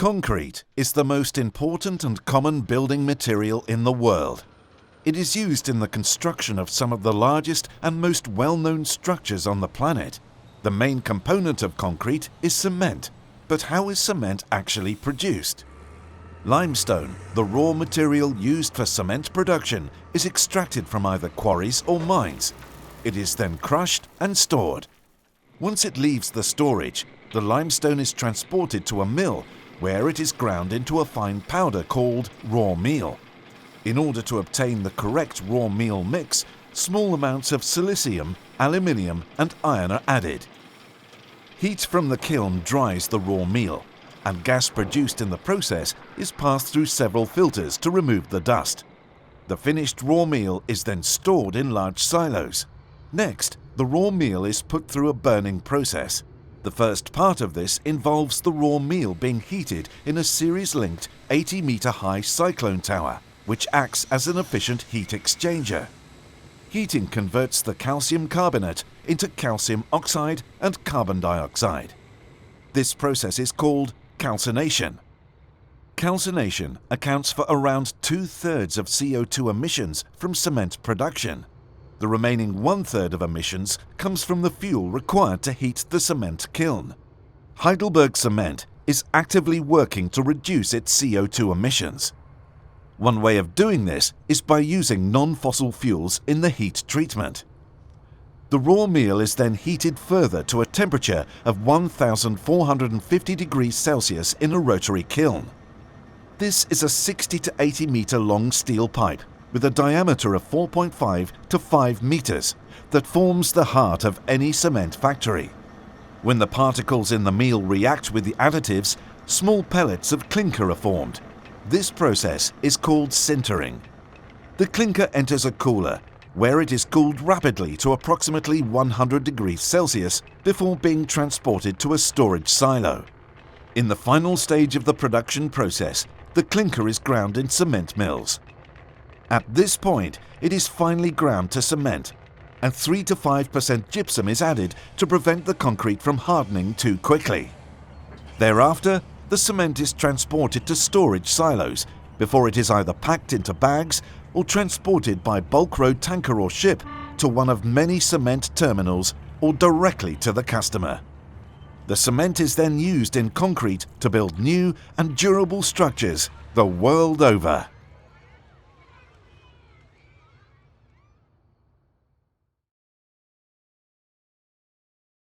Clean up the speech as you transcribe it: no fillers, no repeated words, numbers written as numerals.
Concrete is the most important and common building material in the world. It is used in the construction of some of the largest and most well-known structures on the planet. The main component of concrete is cement. But how is cement actually produced? Limestone, the raw material used for cement production, is extracted from either quarries or mines. It is then crushed and stored. Once it leaves the storage, the limestone is transported to a mill where it is ground into a fine powder called raw meal. In order to obtain the correct raw meal mix, small amounts of silicium, aluminium and iron are added. Heat from the kiln dries the raw meal, and gas produced in the process is passed through several filters to remove the dust. The finished raw meal is then stored in large silos. Next, the raw meal is put through a burning process. The first part of this involves the raw meal being heated in a series-linked 80-meter-high cyclone tower, which acts as an efficient heat exchanger. Heating converts the calcium carbonate into calcium oxide and carbon dioxide. This process is called calcination. Calcination accounts for around 2/3 of CO2 emissions from cement production. The remaining 1/3 of emissions comes from the fuel required to heat the cement kiln. Heidelberg Cement is actively working to reduce its CO2 emissions. One way of doing this is by using non-fossil fuels in the heat treatment. The raw meal is then heated further to a temperature of 1450 degrees Celsius in a rotary kiln. This is a 60 to 80 meter long steel pipe with a diameter of 4.5 to 5 meters that forms the heart of any cement factory. When the particles in the meal react with the additives, small pellets of clinker are formed. This process is called sintering. The clinker enters a cooler, where it is cooled rapidly to approximately 100 degrees Celsius before being transported to a storage silo. In the final stage of the production process, the clinker is ground in cement mills. At this point, it is finely ground to cement, and 3 to 5% gypsum is added to prevent the concrete from hardening too quickly. Thereafter, the cement is transported to storage silos before it is either packed into bags or transported by bulk road tanker or ship to one of many cement terminals or directly to the customer. The cement is then used in concrete to build new and durable structures the world over.